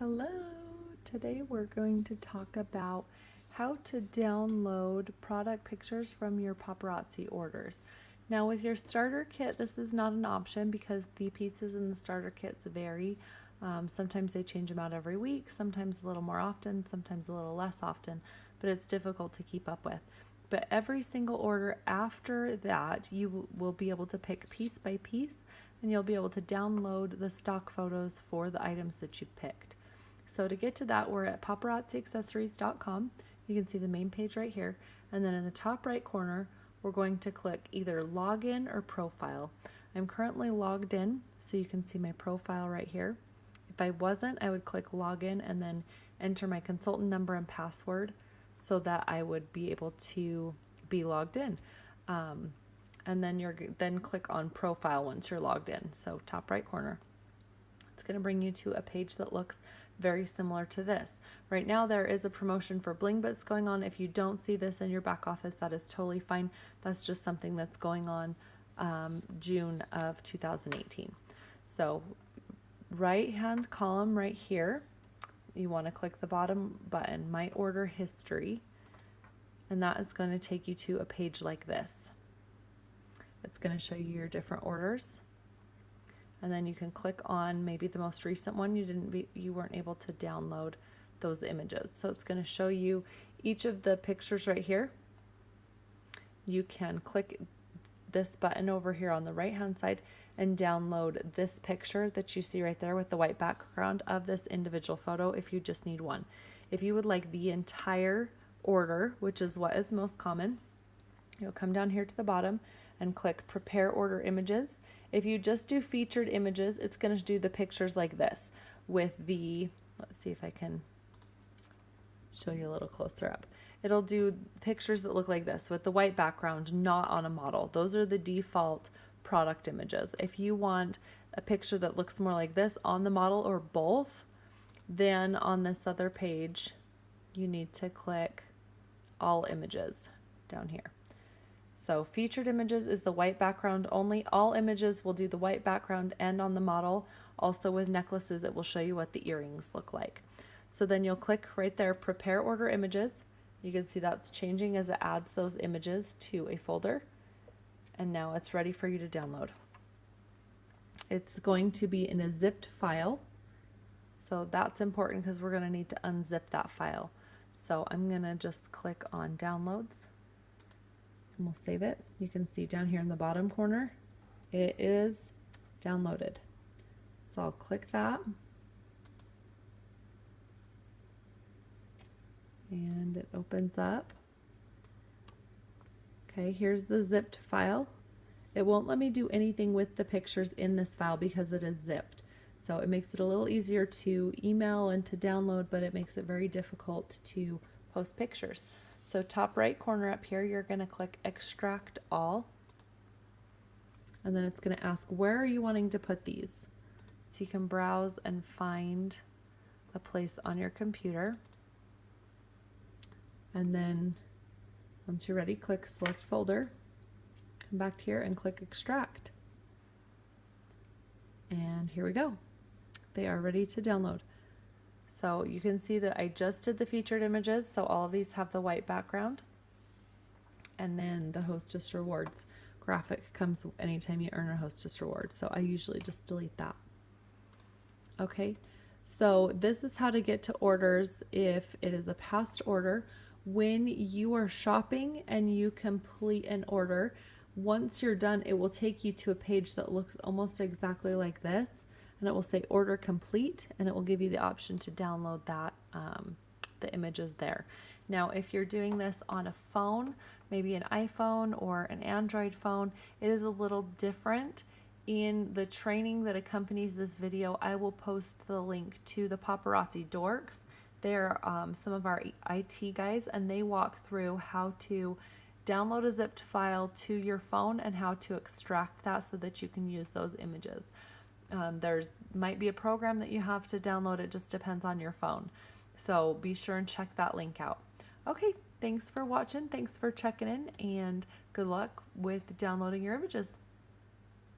Hello! Today we're going to talk about how to download product pictures from your Paparazzi orders. Now with your starter kit, this is not an option because the pieces in the starter kits vary. Sometimes they change them out every week, sometimes a little more often, sometimes a little less often, but it's difficult to keep up with. But every single order after that, you will be able to pick piece by piece, and you'll be able to download the stock photos for the items that you picked. So to get to that, we're at paparazziaccessories.com. You can see the main page right here. And then in the top right corner, we're going to click either login or profile. I'm currently logged in, so you can see my profile right here. If I wasn't, I would click login and then enter my consultant number and password so that I would be able to be logged in. And then click on profile once you're logged in. So top right corner. It's going to bring you to a page that looks very similar to this. Right now there is a promotion for Bling Bits going on. If you don't see this in your back office, that is totally fine. That's just something that's going on June of 2018. So right hand column right here, you want to click the bottom button, My Order History, and that is going to take you to a page like this. It's going to show you your different orders. And then you can click on maybe the most recent one you weren't able to download those images. So it's going to show you each of the pictures right here. You can click this button over here on the right hand side and download this picture that you see right there with the white background of this individual photo if you just need one. If you would like the entire order, which is what is most common, you'll come down here to the bottom and click Prepare Order Images. If you just do featured images, it's going to do the pictures like this with the, let's see if I can show you a little closer up. It'll do pictures that look like this with the white background, not on a model. Those are the default product images. If you want a picture that looks more like this on the model or both, then on this other page, you need to click All Images down here. So featured images is the white background only. All images will do the white background and on the model. Also with necklaces, it will show you what the earrings look like. So then you'll click right there, Prepare Order Images. You can see that's changing as it adds those images to a folder. And now it's ready for you to download. It's going to be in a zipped file. So that's important because we're going to need to unzip that file. So I'm going to just click on Downloads. And we'll save it. You can see down here in the bottom corner, it is downloaded. So I'll click that. And it opens up. Okay, here's the zipped file. It won't let me do anything with the pictures in this file because it is zipped. So it makes it a little easier to email and to download, but it makes it very difficult to post pictures. So top right corner up here, you're going to click Extract All. And then it's going to ask, where are you wanting to put these? So you can browse and find a place on your computer. And then once you're ready, click Select Folder. Come back here and click Extract. And here we go. They are ready to download. So you can see that I just did the featured images, so all of these have the white background. And then the Hostess Rewards graphic comes anytime you earn a Hostess Reward. So I usually just delete that. Okay, so this is how to get to orders if it is a past order. When you are shopping and you complete an order, once you're done, it will take you to a page that looks almost exactly like this. And it will say order complete, and it will give you the option to download that, the images there. Now, if you're doing this on a phone, maybe an iPhone or an Android phone, it is a little different. In the training that accompanies this video, I will post the link to the Paparazzi Dorks. They're some of our IT guys, and they walk through how to download a zipped file to your phone and how to extract that so that you can use those images. There's might be a program that you have to download. It just depends on your phone. So be sure and check that link out. Okay, thanks for watching. Thanks for checking in, and good luck with downloading your images.